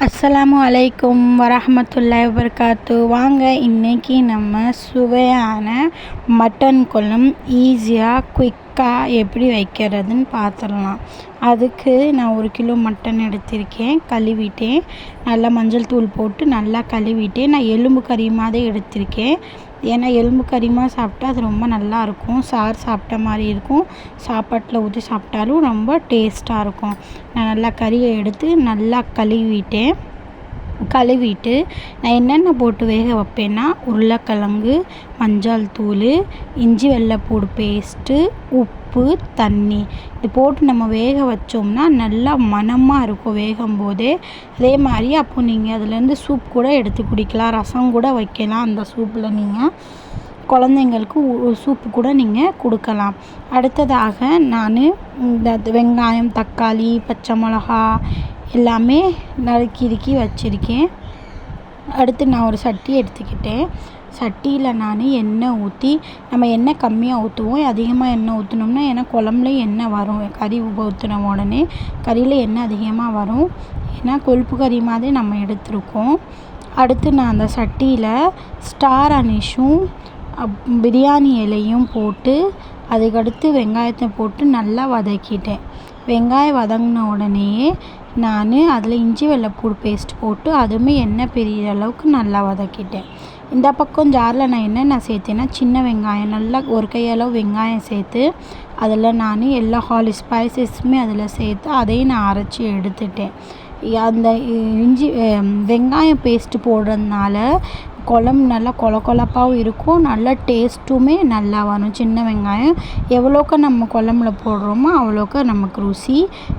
அஸ்ஸலாமு அலைக்கும் வரஹ்மத்துல்லாஹி வபரகாத்து. வாங்க இன்றைக்கி நம்ம சுவையான மட்டன் குழம்பு ஈஸியாக குயிக்காக எப்படி வைக்கிறதுன்னு பார்த்துடலாம். அதுக்கு நான் 1 கிலோ மட்டன் எடுத்திருக்கேன். கழுவிட்டேன், நல்லா மஞ்சள் தூள் போட்டு நல்லா கழுவிட்டேன். நான் எலும்பு கறியுமாக தான் எடுத்திருக்கேன். ஏன்னா எலும்பு கறியுமாக சாப்பிட்டா அது ரொம்ப நல்லாயிருக்கும். சாறு சாப்பிட்ட மாதிரி இருக்கும், சாப்பாட்டில் ஊற்றி சாப்பிட்டாலும் ரொம்ப டேஸ்ட்டாக இருக்கும். நான் நல்லா கறியை எடுத்து நல்லா கழுவிட்டு நான் என்னென்ன போட்டு வேக வைப்பேன்னா உருளைக்கிழங்கு, மஞ்சள் தூள், இஞ்சி வெள்ளைப்பூடு பேஸ்ட்டு, உப்பு, தண்ணி இது போட்டு நம்ம வேக வச்சோம்னா நல்லா மணமாக இருக்கும் வேகும்போதே. அதே மாதிரி அப்போது நீங்கள் அதுலேருந்து சூப் கூட எடுத்து குடிக்கலாம், ரசம் கூட வைக்கலாம். அந்த சூப்பில் நீங்கள் குழந்தைங்களுக்கு சூப்பு கூட நீங்கள் கொடுக்கலாம். அடுத்ததாக நான் இந்த வெங்காயம், தக்காளி, பச்சை மிளகா எல்லாமே நறுக்கி வச்சுருக்கேன். அடுத்து நான் ஒரு சட்டி எடுத்துக்கிட்டேன். சட்டியில் நான் எண்ணெய் ஊற்றி, நம்ம எண்ணெய் கம்மியாக ஊற்றுவோம், அதிகமாக எண்ணெய் ஊற்றினோம்னா ஏன்னா குழம்புலையும் எண்ணெய் வரும். கறி ஊற்றின உடனே கறியில் எண்ணெய் அதிகமாக வரும், ஏன்னா கொழுப்பு கறி மாதிரி நம்ம எடுத்துருக்கோம். அடுத்து நான் அந்த சட்டியில் ஸ்டார் அனீஸும் பிரியாணி இலையும் போட்டு அதுக்கடுத்து வெங்காயத்தை போட்டு நல்லா வதக்கிட்டேன். வெங்காயம் வதங்கின உடனேயே நான் அதில் இஞ்சி வெள்ளைப்பூடு பேஸ்ட் போட்டு அதுவுமே எண்ணெய் பிரிகிற அளவுக்கு நல்லா வதக்கிட்டேன். இந்த பக்கம் ஜாரில் நான் என்னென்ன சேர்த்தேன்னா சின்ன வெங்காயம், நல்லா ஒரு கையளவு வெங்காயம் சேர்த்து அதில் நான் எல்லா ஸ்பைசஸுமே அதில் சேர்த்து அதையும் நான் அரைச்சி எடுத்துட்டேன். அந்த வெங்காயம் பேஸ்ட்டு போடுறதுனால குழம்பு நல்லா கொழப்பாகவும் இருக்கும், நல்லா டேஸ்ட்டுமே நல்லா வரும். சின்ன வெங்காயம் எவ்வளோக்கு நம்ம குழம்புல போடுறோமோ அவ்வளோக்கு நமக்கு ருசி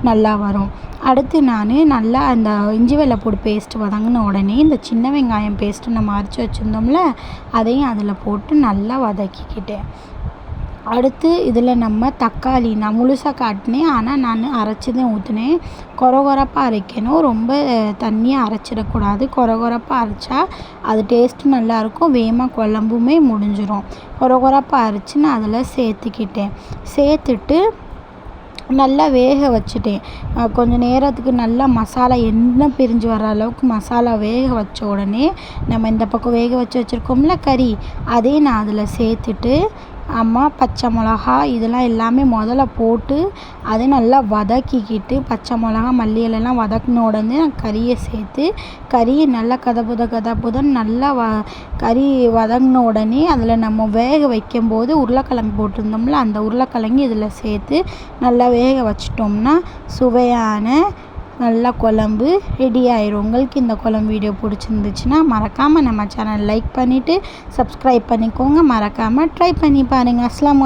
நல்லா வரும். அடுத்து நான் நல்லா அந்த இஞ்சி வெள்ளைப்பூடு பேஸ்ட்டு வதங்கின உடனே இந்த சின்ன வெங்காயம் பேஸ்ட்டு நம்ம அரைச்சி வச்சுருந்தோம்ல அதையும் அதில் போட்டு நல்லா வதக்கிக்கிட்டேன். அடுத்து இதில் நம்ம தக்காளி நான் முழுசாக காட்டினேன், ஆனால் நான் அரைச்சி தான் ஊற்றினேன். கொரப்பாக அரைக்கணும், ரொம்ப தண்ணியாக அரைச்சிடக்கூடாது. கொரப்பாக அரைச்சா அது டேஸ்ட்டு நல்லாயிருக்கும், வேகமாக குழம்புமே முடிஞ்சிடும். கொரப்பாக அரைச்சி நான் அதில் சேர்த்துட்டு நல்லா வேக வச்சுட்டேன். கொஞ்சம் நேரத்துக்கு நல்லா மசாலா எண்ணெய் பிரிஞ்சு வர அளவுக்கு மசாலா வேக வச்ச உடனே நம்ம இந்த பக்கம் வேக வச்சுருக்கோம்ல கறி, அதையும் நான் அதில் சேர்த்துட்டு பச்சை மிளகா இதெல்லாம் எல்லாமே முதல்ல போட்டு அதை நல்லா வதக்கிக்கிட்டு பச்சை மிளகா மல்லி இலைலாம் வதக்கின உடனே நான் கறியை சேர்த்து கறியை நல்லா கதப்புதன்னு நல்லா கறி வதங்கின உடனே அதில் நம்ம வேக வைக்கும்போது உருளைக்கிழங்கு போட்டிருந்தோம்ல அந்த உருளைக்கிழங்கு இதில் சேர்த்து நல்லா வேக வச்சிட்டோம்னா சுவையான நல்லா குழம்பு ரெடி ஆயிரும். உங்களுக்கு இந்த குழம்பு வீடியோ பிடிச்சிருந்துச்சுன்னா மறக்காமல் நம்ம சேனல் லைக் பண்ணிவிட்டு சப்ஸ்கிரைப் பண்ணிக்கோங்க. மறக்காமல் ட்ரை பண்ணி பாருங்கள். அஸ்ஸலாமு